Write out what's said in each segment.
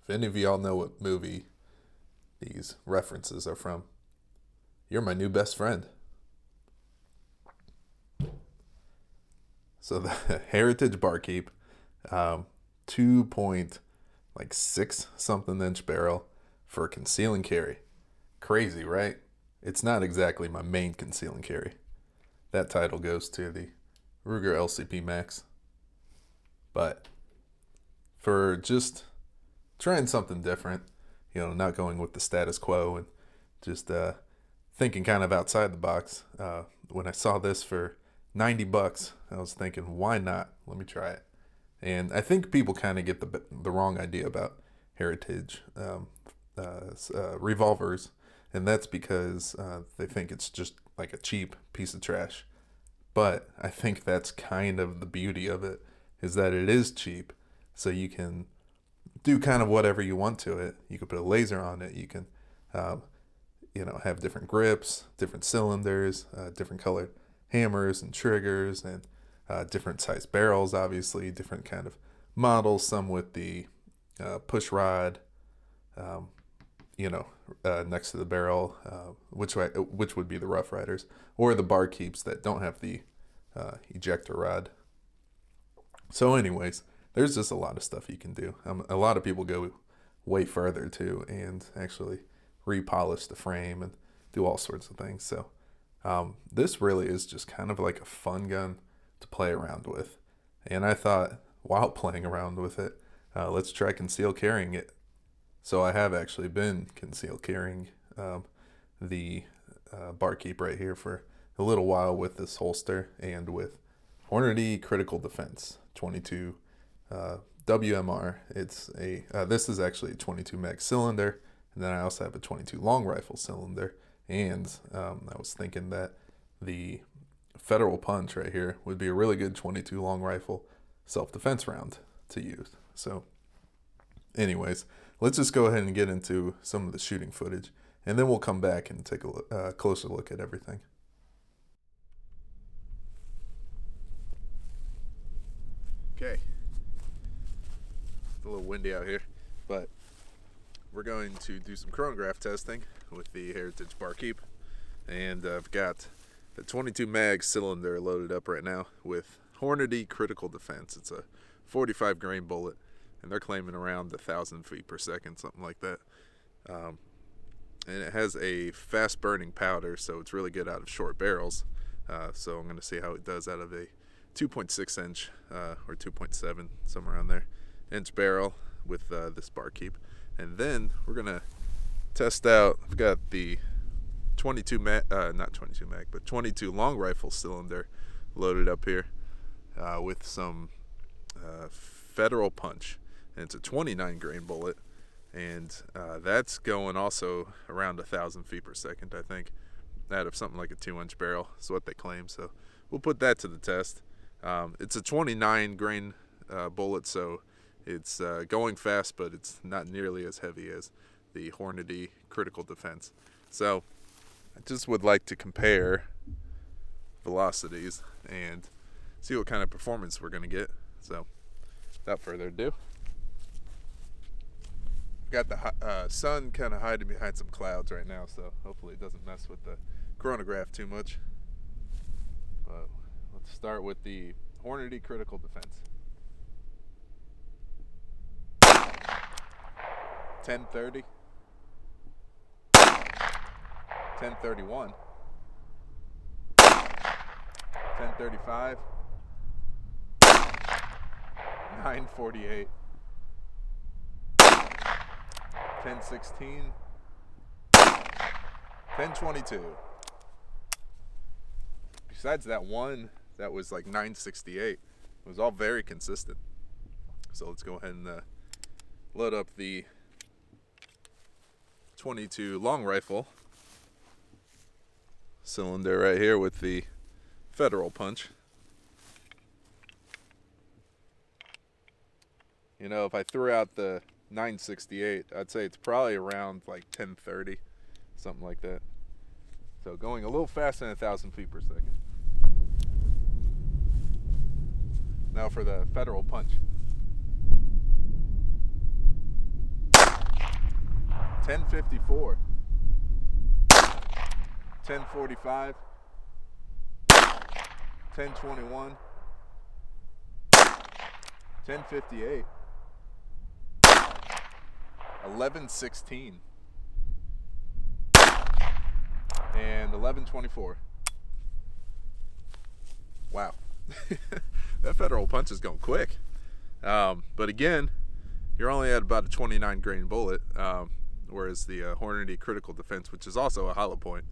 If any of y'all know what movie these references are from, you're my new best friend. So the Heritage Barkeep, 2.6 something inch barrel for conceal and carry. Crazy, right? It's not exactly my main conceal and carry. That title goes to the Ruger LCP Max. But for just trying something different, not going with the status quo and just thinking kind of outside the box. When I saw this for $90, I was thinking, why not? Let me try it. And I think people kind of get the wrong idea about Heritage revolvers, and that's because they think it's just like a cheap piece of trash. But I think that's kind of the beauty of it, is that it is cheap, so you can do kind of whatever you want to it. You can put a laser on it. You can, have different grips, different cylinders, different colored hammers and triggers, and different size barrels, obviously, different kind of models, some with the push rod, next to the barrel, which would be the Rough Riders, or the Barkeeps that don't have the ejector rod. So anyways, there's just a lot of stuff you can do. A lot of people go way further too and actually repolish the frame and do all sorts of things. So this really is just kind of like a fun gun to play around with. And I thought, while playing around with it, let's try conceal carrying it. So I have actually been conceal carrying the Barkeep right here for a little while with this holster and with Hornady Critical Defense 22 WMR. It's this is actually a 22 mag cylinder, and then I also have a 22 long rifle cylinder. And I was thinking that the Federal Punch right here would be a really good 22 long rifle self-defense round to use. So anyways, let's just go ahead and get into some of the shooting footage, and then we'll come back and take a closer look at everything. Okay. It's a little windy out here, but we're going to do some chronograph testing with the Heritage Barkeep, and I've got the 22 mag cylinder loaded up right now with Hornady Critical Defense. It's a 45 grain bullet, and they're claiming around 1,000 feet per second, something like that. And it has a fast burning powder, so it's really good out of short barrels. So I'm going to see how it does out of a 2.6 inch or 2.7, somewhere around there, inch barrel with this Barkeep. And then we're going to test out, I've got the 22 long rifle cylinder loaded up here with some Federal Punch. And it's a 29 grain bullet, and that's going also around 1,000 feet per second, I think, out of something like a 2-inch barrel is what they claim. So we'll put that to the test. It's a 29 grain bullet, so it's going fast, but it's not nearly as heavy as the Hornady Critical Defense. So I just would like to compare velocities and see what kind of performance we're going to get. So without further ado, got the sun kind of hiding behind some clouds right now, so hopefully it doesn't mess with the chronograph too much. But let's start with the Hornady Critical Defense. 1030, 1031, 1035, 948, 1016, 1022. Besides that one that was like 968, it was all very consistent. So let's go ahead and load up the 22 long rifle cylinder right here with the Federal Punch. If I threw out the 968, I'd say it's probably around like 1030, something like that. So going a little faster than 1,000 feet per second. Now for the Federal Punch. 1054, 1045, 1021, 1058, 1116, and 1124. Wow. That federal punch is going quick. But again, you're only at about a 29 grain bullet, whereas the Hornady Critical Defense, which is also a hollow point,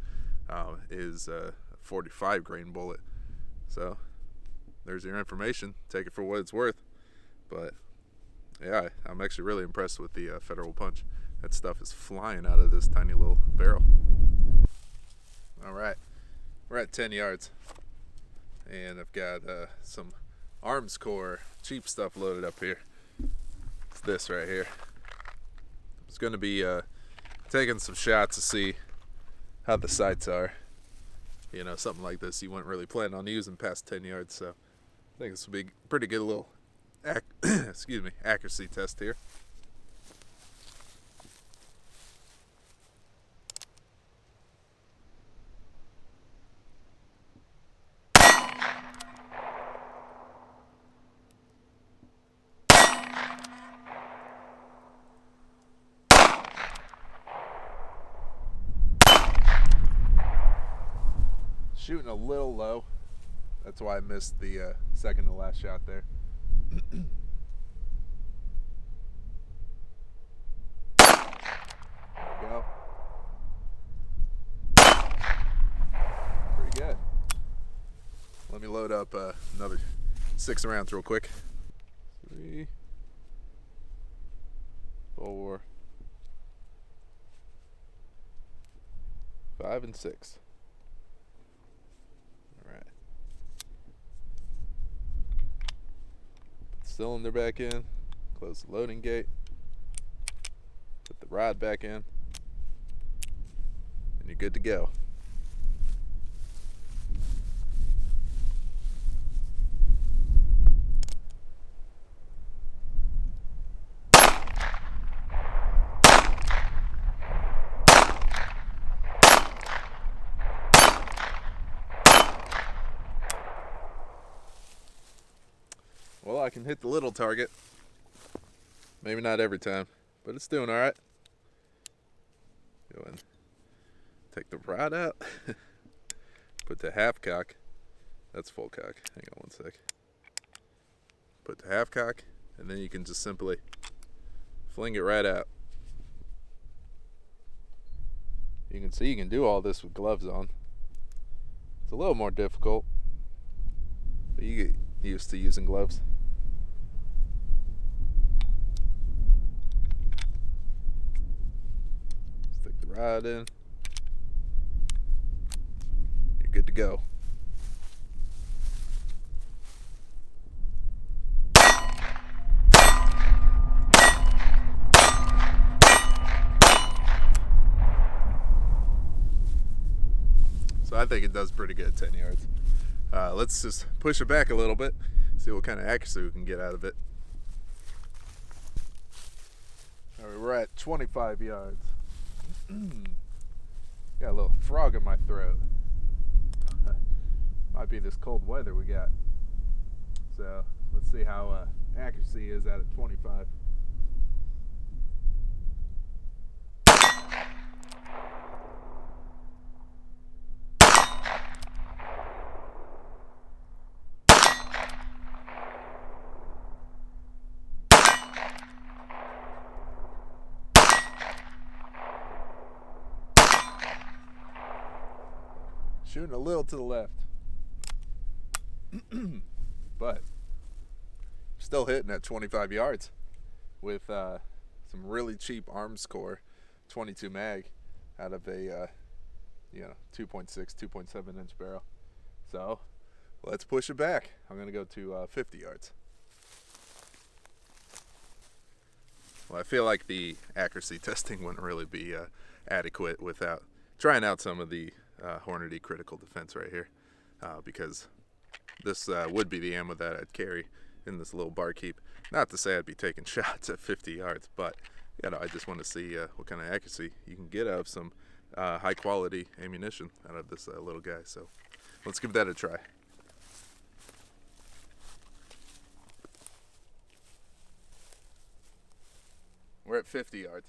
is a 45 grain bullet. So there's your information. Take it for what it's worth. But yeah, I'm actually really impressed with the federal punch. That stuff is flying out of this tiny little barrel. All right, we're at 10 yards, and I've got some Arms Core cheap stuff loaded up here. It's this right here. It's going to be taking some shots to see how the sights are. You know, something like this you wouldn't really plan on using past 10 yards, so I think this will be a pretty good little accuracy test here. Shooting a little low. That's why I missed the second to last shot there. There we go. Pretty good. Let me load up another 6 rounds real quick. 3, 4, 5, and 6. Cylinder back in, close the loading gate, put the rod back in, and you're good to go. Well, I can hit the little target. Maybe not every time, but it's doing all right. Go and take the rod out. Put the half cock. That's full cock. Hang on one sec. Put the half cock, and then you can just simply fling it right out. You can see you can do all this with gloves on. It's a little more difficult, but you get used to using gloves. Stick the rod in. You're good to go. So I think it does pretty good at 10 yards. Let's just push it back a little bit, see what kind of accuracy we can get out of it. All right, we're at 25 yards. Got a little frog in my throat. Might be this cold weather we got. So let's see how accuracy is at 25. Shooting a little to the left. But still hitting at 25 yards with some really cheap Arms Core 22 mag out of a 2.6, 2.7 inch barrel. So let's push it back. I'm going to go to 50 yards. Well, I feel like the accuracy testing wouldn't really be adequate without trying out some of the Hornady Critical Defense right here, because this would be the ammo that I'd carry in this little barkeep. Not to say I'd be taking shots at 50 yards, but I just want to see what kind of accuracy you can get out of some high quality ammunition out of this little guy. So let's give that a try. We're at 50 yards.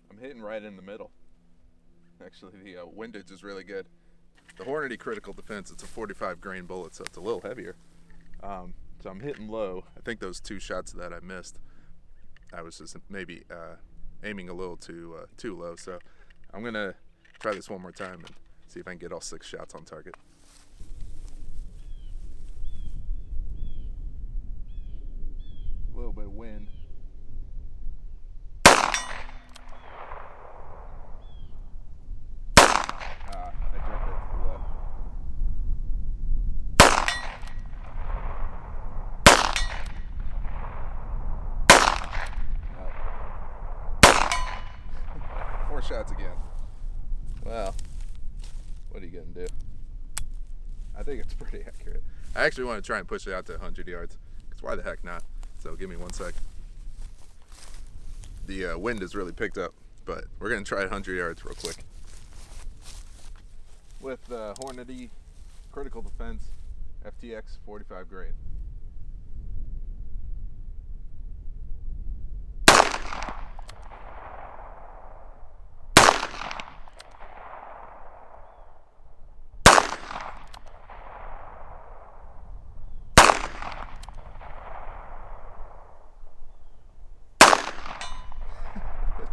I'm hitting right in the middle. Actually, the windage is really good. The Hornady critical defense, it's a 45 grain bullet, so it's a little heavier. So I'm hitting low. I think those 2 shots that I missed, I was just maybe aiming a little too low. So I'm gonna try this one more time and see if I can get all 6 shots on target. A little bit of wind. I dropped it to the left. No. 4 shots again. Well, what are you gonna do? I think it's pretty accurate. I actually want to try and push it out to 100 yards, because why the heck not? So give me 1 sec. The wind has really picked up, but we're gonna try 100 yards real quick. With the Hornady critical defense FTX 45 grain.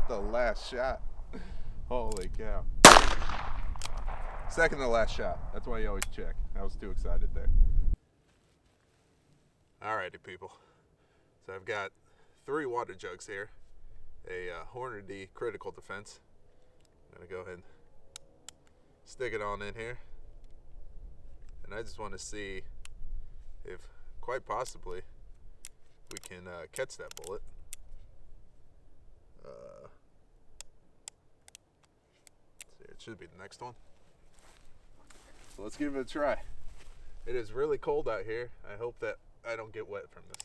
The last shot. Holy cow. Second to last shot. That's why you always check. I was too excited there. Alrighty, people. So I've got 3 water jugs here. A Hornady critical defense. I'm going to go ahead and stick it on in here. And I just want to see if, quite possibly, we can catch that bullet. It should be the next one. So let's give it a try. It is really cold out here. I hope that I don't get wet from this.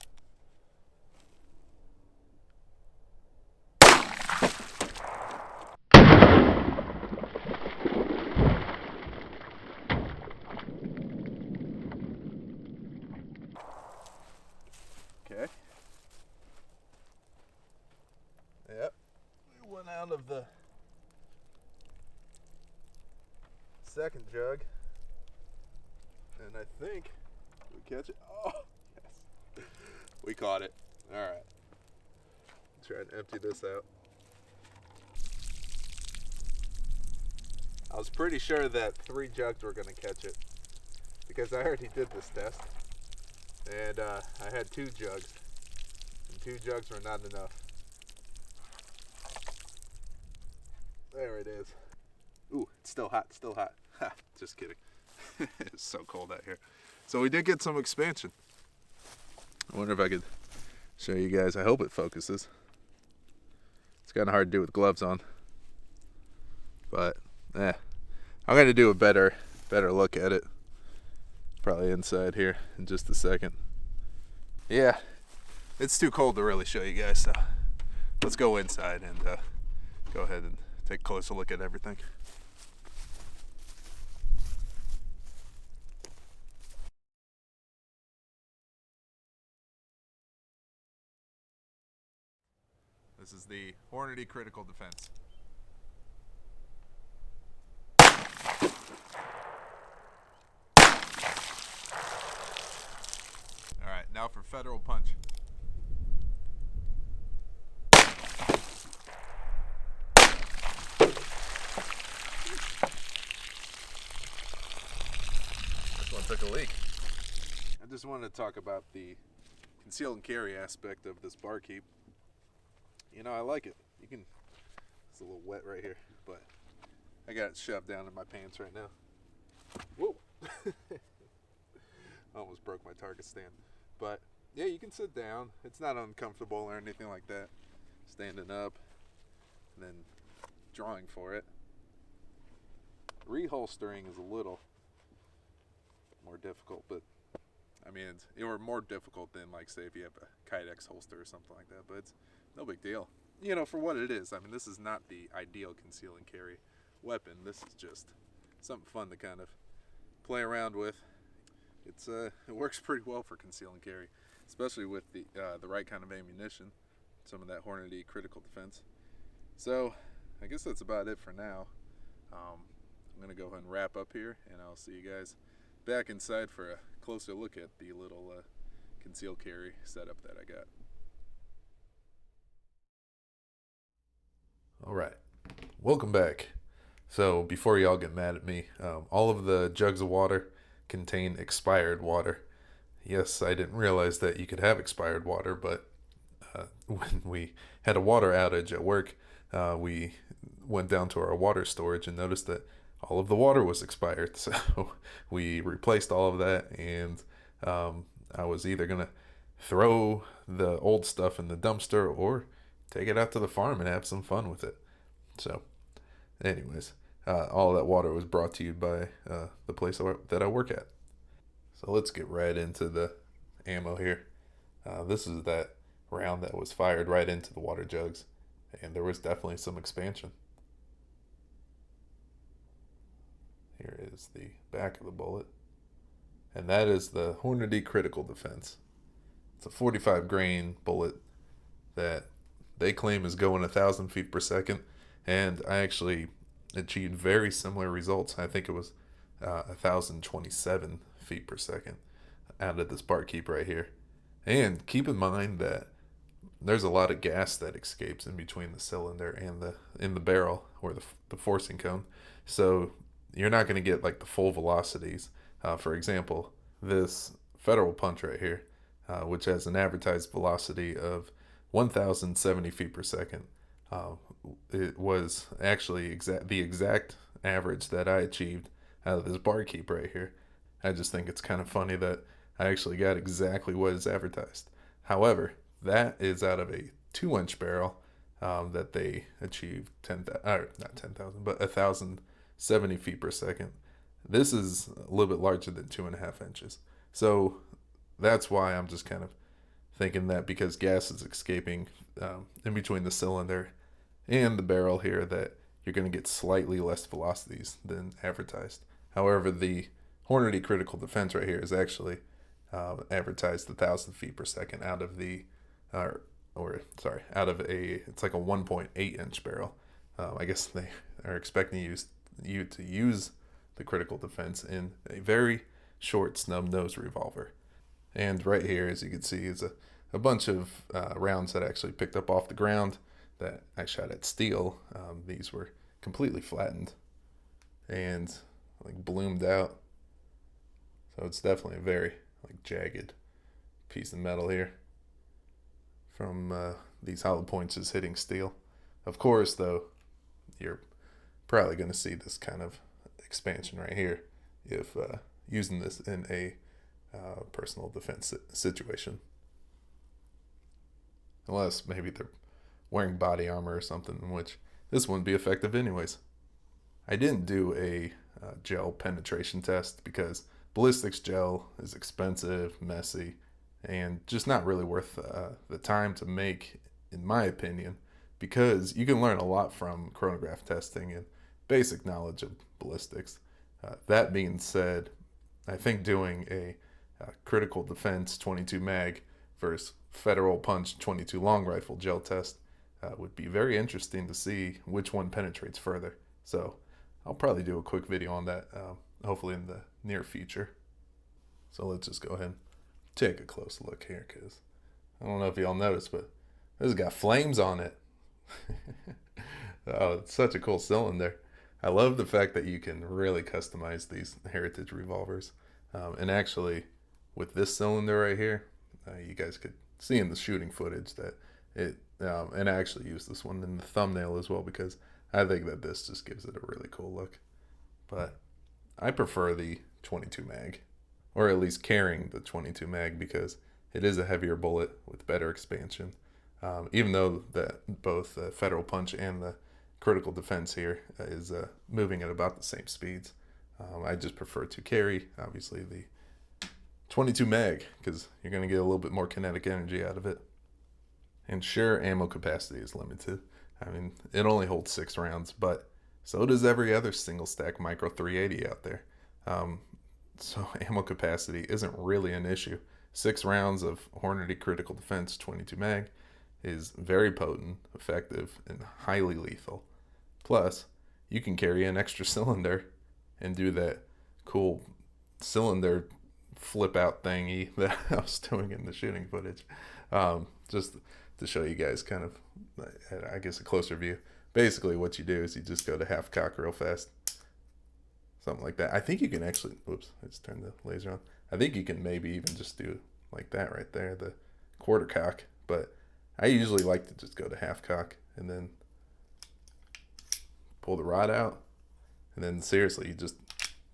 Okay. Yep. We went out of the second jug, and I think we catch it. Oh, yes, we caught it. All right, try and empty this out. I was pretty sure that 3 jugs were gonna catch it because I already did this test, and I had 2 jugs, and 2 jugs were not enough. There it is. Ooh, it's still hot, still hot. Ha, just kidding. It's so cold out here. So we did get some expansion. I wonder if I could show you guys. I hope it focuses. It's kind of hard to do with gloves on. But, I'm going to do a better look at it. Probably inside here in just a second. Yeah, it's too cold to really show you guys, so let's go inside and go ahead and take a closer look at everything. This is the Hornady critical defense. All right, now for federal punch. This one took a leak. I just wanted to talk about the conceal and carry aspect of this barkeep. You know, I like it. You can, it's a little wet right here, but I got it shoved down in my pants right now. Whoa! I almost broke my target stand. But yeah, you can sit down. It's not uncomfortable or anything like that. Standing up, and then drawing for it. Reholstering is a little more difficult, but I mean, it's more difficult than, like, say, if you have a Kydex holster or something like that, but it's no big deal. You know, for what it is. I mean, this is not the ideal conceal and carry weapon. This is just something fun to kind of play around with. It works pretty well for conceal and carry, especially with the right kind of ammunition, some of that Hornady critical defense. So I guess that's about it for now. I'm gonna go ahead and wrap up here, and I'll see you guys back inside for a closer look at the little conceal carry setup that I got. All right, welcome back. So before y'all get mad at me, all of the jugs of water contain expired water. Yes, I didn't realize that you could have expired water, but when we had a water outage at work, we went down to our water storage and noticed that all of the water was expired. So we replaced all of that, and I was either going to throw the old stuff in the dumpster or take it out to the farm and have some fun with it. So anyways, all that water was brought to you by the place that I work at. So let's get right into the ammo here. This is that round that was fired right into the water jugs, and there was definitely some expansion. Here is the back of the bullet, and that is the Hornady critical defense. It's a 45 grain bullet that they claim is going 1,000 feet per second, and I actually achieved very similar results. I think it was 1,027 feet per second out of this Barkeep right here. And keep in mind that there's a lot of gas that escapes in between the cylinder and the barrel, or the forcing cone. So you're not going to get like the full velocities. For example, this Federal Punch right here, which has an advertised velocity of 1,070 feet per second. It was actually the exact average that I achieved out of this Barkeep right here. I just think it's kind of funny that I actually got exactly what is advertised. However, that is out of a 2-inch barrel that they achieved not 10,000, but 1,070 feet per second. This is a little bit larger than 2.5 inches. So that's why I'm just kind of thinking that because gas is escaping in between the cylinder and the barrel here, that you're going to get slightly less velocities than advertised. However, the Hornady critical defense right here is actually advertised 1,000 feet per second out of it's like a 1.8 inch barrel. I guess they are expecting you to use the critical defense in a very short snub nose revolver. And right here, as you can see, is a bunch of rounds that I actually picked up off the ground that I shot at steel. These were completely flattened and like bloomed out. So it's definitely a very like jagged piece of metal here from these hollow points is hitting steel. Of course, though, you're probably going to see this kind of expansion right here if using this in a personal defense situation. Unless maybe they're wearing body armor or something, in which this wouldn't be effective anyways. I didn't do a gel penetration test because ballistics gel is expensive, messy, and just not really worth the time to make, in my opinion, because you can learn a lot from chronograph testing and basic knowledge of ballistics. That being said, I think doing a critical defense 22 mag versus Federal Punch 22 long rifle gel test would be very interesting to see which one penetrates further. So I'll probably do a quick video on that, hopefully in the near future. So let's just go ahead and take a close look here, because I don't know if y'all noticed, but this has got flames on it. Oh, it's such a cool cylinder. I love the fact that you can really customize these Heritage revolvers. And actually, with this cylinder right here, you guys could see in the shooting footage that And I actually used this one in the thumbnail as well because I think that this just gives it a really cool look. But I prefer the 22 mag, or at least carrying the 22 mag, because it is a heavier bullet with better expansion. Even though that both the Federal Punch and the Critical Defense here is moving at about the same speeds. I just prefer to carry, obviously, the 22 mag because you're going to get a little bit more kinetic energy out of it. And sure, ammo capacity is limited. I mean, it only holds 6 rounds, but so does every other single stack micro 380 out there. So ammo capacity isn't really an issue. 6 rounds of Hornady Critical Defense 22 mag is very potent, effective, and highly lethal. Plus, you can carry an extra cylinder and do that cool cylinder flip out thingy that I was doing in the shooting footage. Just to show you guys kind of, I guess, a closer view. Basically, what you do is you just go to half cock real fast. Something like that. I think you can actually, whoops, I just turned the laser on. I think you can maybe even just do like that right there, the quarter cock. But I usually like to just go to half cock and then pull the rod out. And then seriously, you just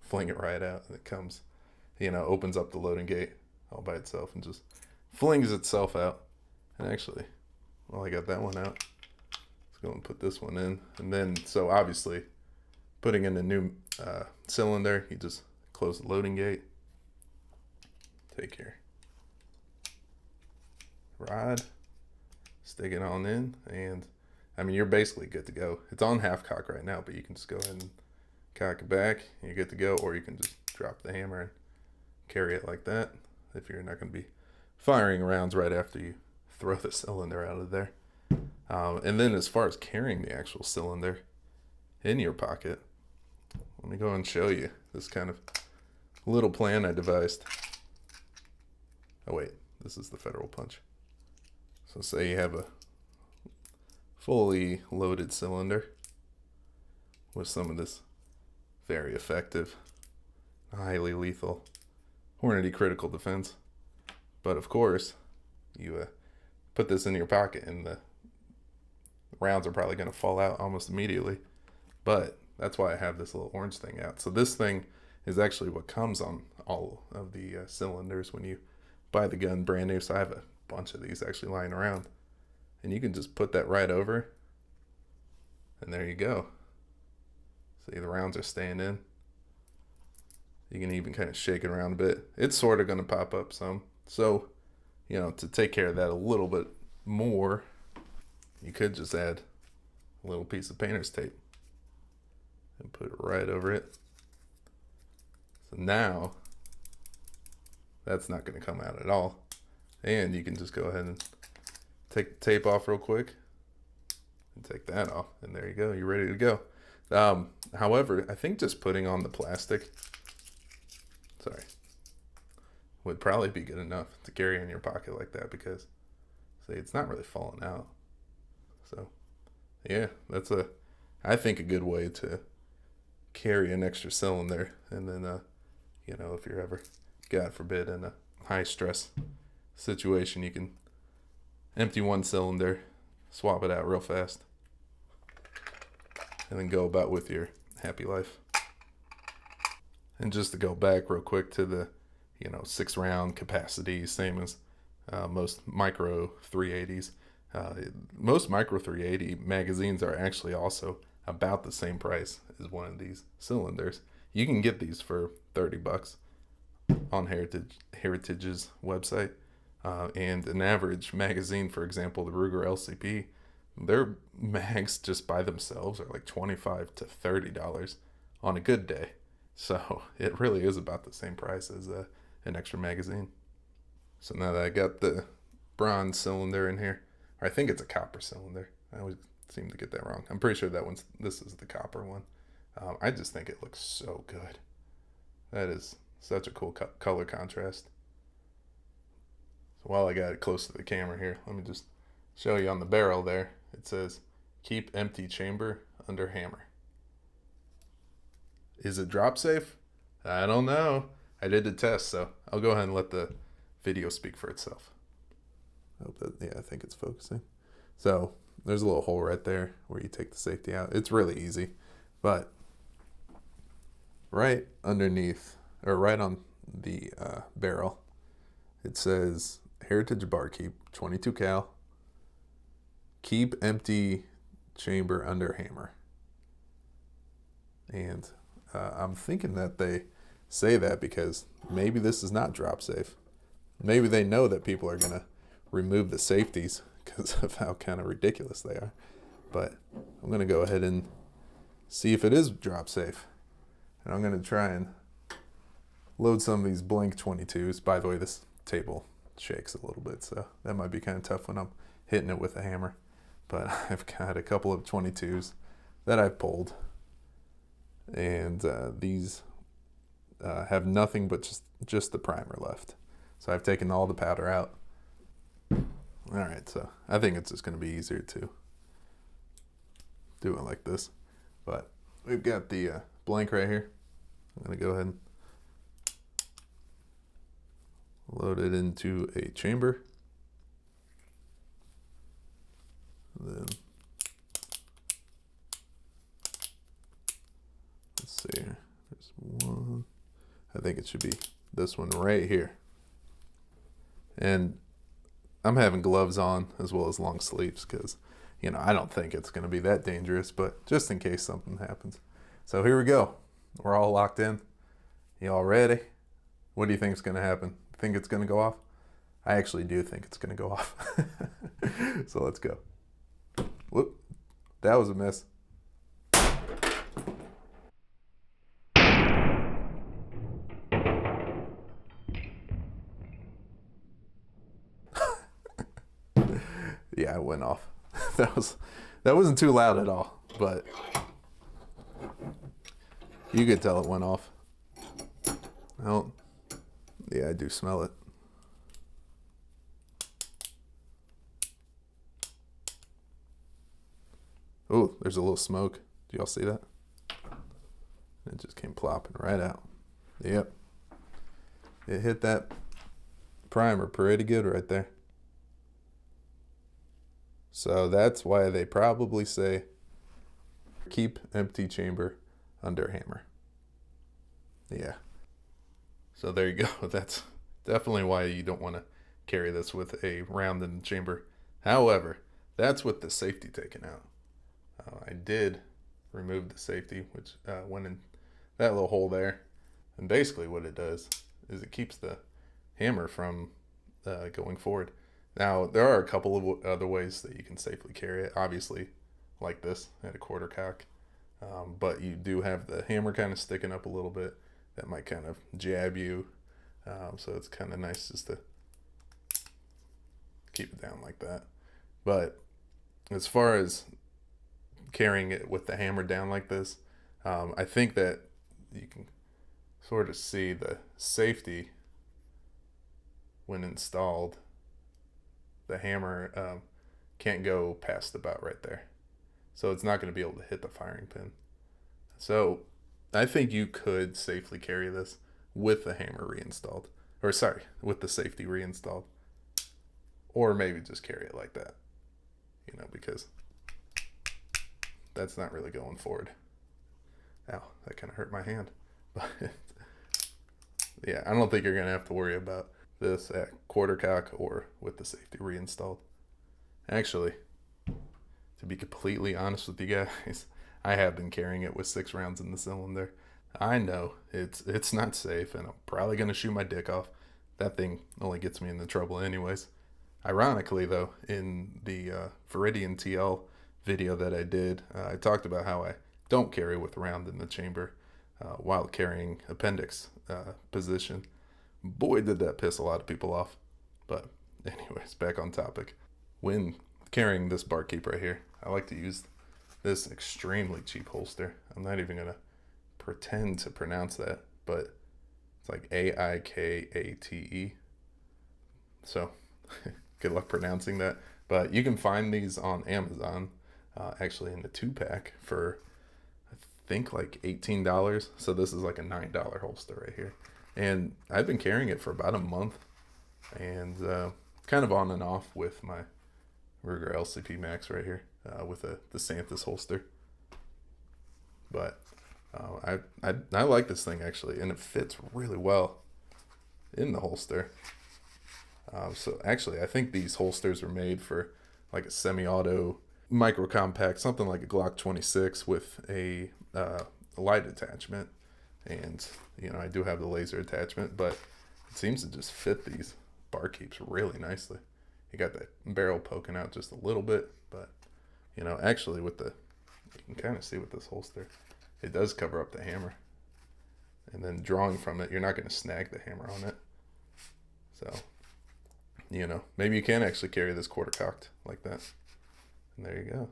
fling it right out and it comes, opens up the loading gate all by itself and just flings itself out. And actually, well, I got that one out. Let's go and put this one in. And then, so obviously, putting in a new cylinder, you just close the loading gate. Take your rod, stick it on in, and I mean, you're basically good to go. It's on half cock right now, but you can just go ahead and cock it back, and you're good to go, or you can just drop the hammer and carry it like that if you're not going to be firing rounds right after you throw the cylinder out of there. And then as far as carrying the actual cylinder in your pocket, let me go and show you this kind of little plan I devised. Oh wait, this is the Federal Punch. So say you have a fully loaded cylinder with some of this very effective, highly lethal Hornady Critical Defense. But of course, you put this in your pocket and the rounds are probably going to fall out almost immediately. But that's why I have this little orange thing out. So this thing is actually what comes on all of the cylinders when you buy the gun brand new. So I have a bunch of these actually lying around. And you can just put that right over. And there you go. See, the rounds are staying in. You can even kind of shake it around a bit. It's sort of going to pop up some. So, to take care of that a little bit more, you could just add a little piece of painter's tape and put it right over it. So now that's not going to come out at all. And you can just go ahead and take the tape off real quick and take that off. And there you go. You're ready to go. However, I think just putting on the plastic, would probably be good enough to carry in your pocket like that, because see, it's not really falling out. So yeah, that's I think a good way to carry an extra cylinder. And then if you're ever, God forbid, in a high stress situation, you can empty one cylinder, swap it out real fast, and then go about with your happy life. And just to go back real quick to the 6 round capacity, same as most micro 380s. Most micro 380 magazines are actually also about the same price as one of these cylinders. You can get these for $30 on Heritage's website. And an average magazine, for example, the Ruger LCP, their mags just by themselves are like $25 to $30 on a good day. So it really is about the same price as an extra magazine. So now that I got the bronze cylinder in here, or I think it's a copper cylinder. I always seem to get that wrong. I'm pretty sure this is the copper one. I just think it looks so good. That is such a cool color contrast. So while I got it close to the camera here, let me just show you on the barrel there. It says, "Keep empty chamber under hammer." Is it drop safe? I don't know. I did the test, so I'll go ahead and let the video speak for itself. I think it's focusing. So there's a little hole right there where you take the safety out. It's really easy, but right underneath, or right on the barrel, it says Heritage Barkeep, 22 cal. Keep empty chamber under hammer. And I'm thinking that they say that because maybe this is not drop safe. Maybe they know that people are going to remove the safeties because of how kind of ridiculous they are. But I'm going to go ahead and see if it is drop safe. And I'm going to try and load some of these blank 22s. By the way, this table shakes a little bit, so that might be kind of tough when I'm hitting it with a hammer. But I've got a couple of 22s that I've pulled. And these have nothing but just the primer left. So I've taken all the powder out. All right, so I think it's just going to be easier to do it like this. But we've got the blank right here. I'm going to go ahead and load it into a chamber. And then let's see here. There's one. I think it should be this one right here. And I'm having gloves on as well as long sleeves because, you know, I don't think it's going to be that dangerous, but just in case something happens. So here we go. We're all locked in. You all ready? What do you think is going to happen? Think it's going to go off? I actually do think it's going to go off. So let's go. Whoop. That was a miss. Yeah, it went off. That wasn't too loud at all, but you could tell it went off. Well, yeah, I do smell it. Oh, there's a little smoke. Do y'all see that? It just came plopping right out. Yep. It hit that primer pretty good right there. So that's why they probably say keep empty chamber under hammer. Yeah. So there you go. That's definitely why you don't want to carry this with a round in the chamber. However, that's with the safety taken out. I did remove the safety, which went in that little hole there. And basically what it does is it keeps the hammer from going forward. Now, there are a couple of other ways that you can safely carry it. Obviously, like this at a quarter cock. But you do have the hammer kind of sticking up a little bit. That might kind of jab you. So it's kind of nice just to keep it down like that. But as far as carrying it with the hammer down like this, I think that you can sort of see the safety when installed. The hammer can't go past about right there. So it's not going to be able to hit the firing pin. So I think you could safely carry this with the hammer reinstalled. Or sorry, with the safety reinstalled. Or maybe just carry it like that. You know, because that's not really going forward. Ow, that kind of hurt my hand. But yeah, I don't think you're going to have to worry about this at quarter cock or with the safety reinstalled. Actually, to be completely honest with you guys, I have been carrying it with 6 rounds in the cylinder. I know it's not safe, and I'm probably going to shoot my dick off. That thing only gets me into trouble anyways. Ironically, though, in the Viridian TL video that I did, I talked about how I don't carry with round in the chamber while carrying appendix position. Boy, did that piss a lot of people off. But anyways, back on topic. When carrying this Barkeep right here, I like to use this extremely cheap holster. I'm not even going to pretend to pronounce that, but it's like Aikate. So good luck pronouncing that. But you can find these on Amazon, actually in the 2-pack for, I think, like $18. So this is like a $9 holster right here. And I've been carrying it for about a month, and kind of on and off with my Ruger LCP Max right here with the Santis holster. But I like this thing actually, and it fits really well in the holster. So actually, I think these holsters were made for like a semi-auto micro compact, something like a Glock 26 with a light attachment. And you know, I do have the laser attachment, but it seems to just fit these Barkeeps really nicely. You got that barrel poking out just a little bit, but you know, actually with the, you can kind of see with this holster, it does cover up the hammer. And then drawing from it, you're not going to snag the hammer on it. So, you know, maybe you can actually carry this quarter cocked like that. And there you go.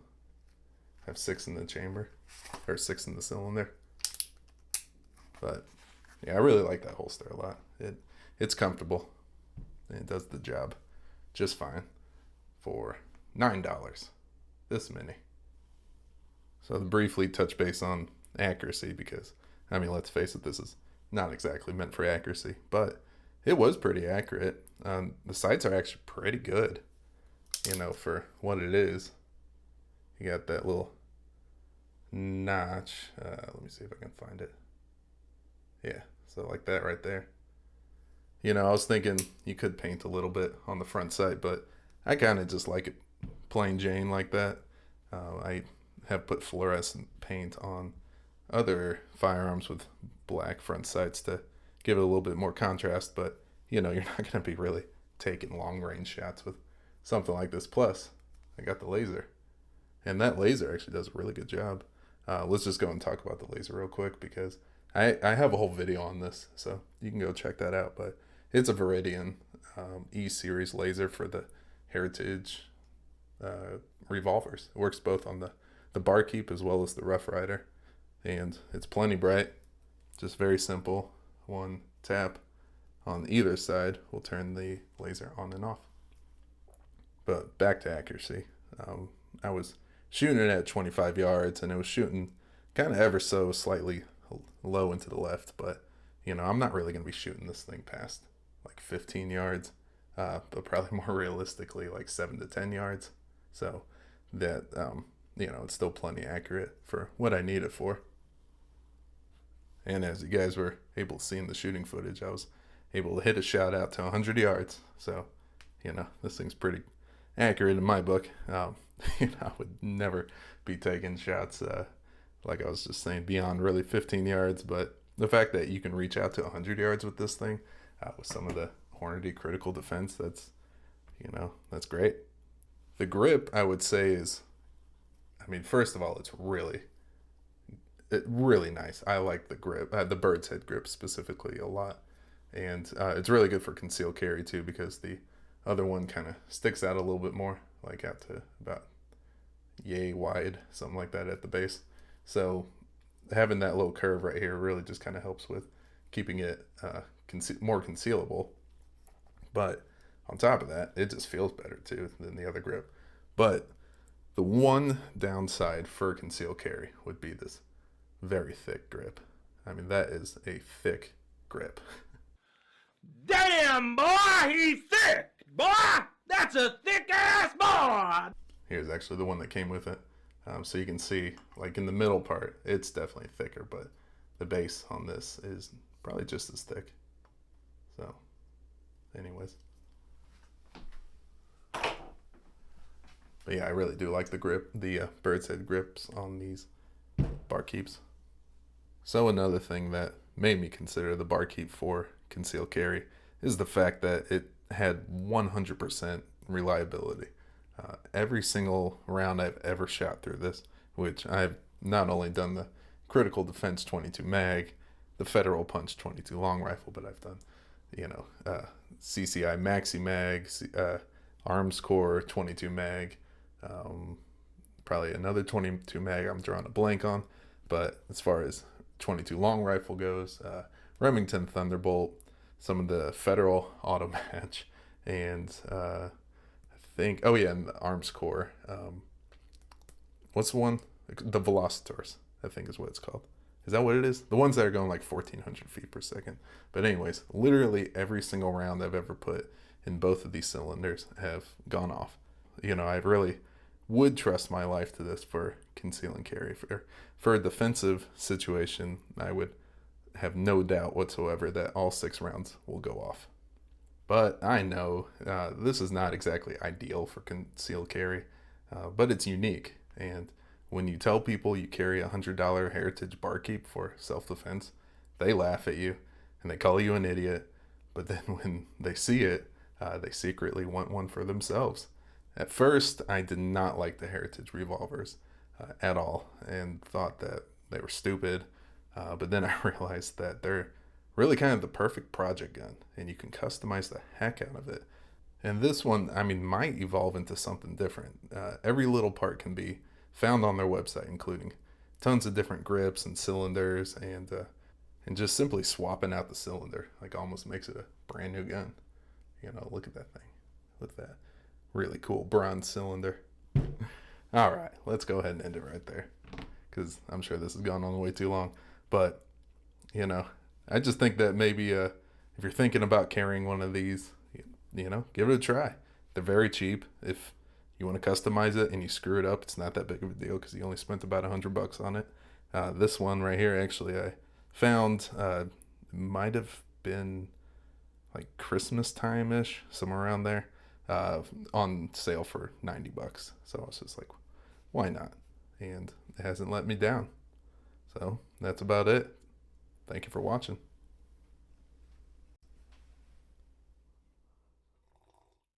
Have 6 in the chamber, or 6 in the cylinder. But yeah, I really like that holster a lot. It's comfortable, and it does the job just fine for $9. This mini. So to briefly touch base on accuracy, because I mean, let's face it, this is not exactly meant for accuracy, but it was pretty accurate. The sights are actually pretty good, you know, for what it is. You got that little notch. Let me see if I can find it. Yeah, so like that right there. You know, I was thinking you could paint a little bit on the front sight, but I kind of just like it plain Jane like that. I have put fluorescent paint on other firearms with black front sights to give it a little bit more contrast, but you know, you're not going to be really taking long range shots with something like this. Plus, I got the laser, and that laser actually does a really good job. Let's just go and talk about the laser real quick, because I have a whole video on this, so you can go check that out. But it's a Viridian E-series laser for the Heritage revolvers. It works both on the Barkeep as well as the Rough Rider, and it's plenty bright. Just very simple. One tap on either side will turn the laser on and off. But back to accuracy. I was shooting it at 25 yards, and it was shooting kind of ever so slightly low into the left, but you know, I'm not really going to be shooting this thing past like 15 yards, but probably more realistically like 7 to 10 yards. So that, you know, it's still plenty accurate for what I need it for. And as you guys were able to see in the shooting footage, I was able to hit a shot out to 100 yards. So, you know, this thing's pretty accurate in my book. You know, I would never be taking shots, like I was just saying, beyond really 15 yards. But the fact that you can reach out to 100 yards with this thing, with some of the Hornady critical defense, that's, you know, that's great. The grip, I would say, is, I mean, first of all, it's really nice. I like the grip, the bird's head grip specifically a lot. And it's really good for concealed carry too, because the other one kind of sticks out a little bit more, like out to about yay wide, something like that at the base. So having that little curve right here really just kind of helps with keeping it more concealable. But on top of that, it just feels better too than the other grip. But the one downside for concealed carry would be this very thick grip. I mean, that is a thick grip. Damn, boy, he's thick! Boy, that's a thick-ass boy! Here's actually the one that came with it. So you can see, like in the middle part, it's definitely thicker, but the base on this is probably just as thick. So, anyways. But yeah, I really do like the grip, the bird's head grips on these Barkeeps. So another thing that made me consider the Barkeep for concealed carry is the fact that it had 100% reliability. Every single round I've ever shot through this, which I've not only done the Critical Defense 22 mag, the Federal Punch 22 long rifle, but I've done, you know, CCI Maxi Mag, Arms Corps 22 mag, probably another 22 mag I'm drawing a blank on. But as far as 22 long rifle goes, Remington Thunderbolt, some of the Federal Auto Match, and I think, oh yeah, and the Arms Corps. What's the one? The Velocitors, I think is what it's called. Is that what it is? The ones that are going like 1,400 feet per second. But anyways, literally every single round I've ever put in both of these cylinders have gone off. I really would trust my life to this for conceal and carry. For a defensive situation, I would have no doubt whatsoever that all 6 rounds will go off. But I know this is not exactly ideal for concealed carry, but it's unique. And when you tell people you carry $100 Heritage Barkeep for self-defense, they laugh at you and they call you an idiot. But then when they see it, they secretly want one for themselves. At first, I did not like the Heritage revolvers at all and thought that they were stupid. But then I realized that they're really kind of the perfect project gun, and you can customize the heck out of it. And this one, I mean, might evolve into something different. Every little part can be found on their website, including tons of different grips and cylinders, and just simply swapping out the cylinder like almost makes it a brand new gun. Look at that thing. Look at that really cool bronze cylinder. All right, let's go ahead and end it right there, because I'm sure this has gone on way too long. But I just think that maybe if you're thinking about carrying one of these, give it a try. They're very cheap. If you want to customize it and you screw it up, it's not that big of a deal because you only spent about $100 on it. This one right here, actually, I found might have been like Christmas time ish, somewhere around there, on sale for $90. So I was just like, why not? And it hasn't let me down. So that's about it. Thank you for watching.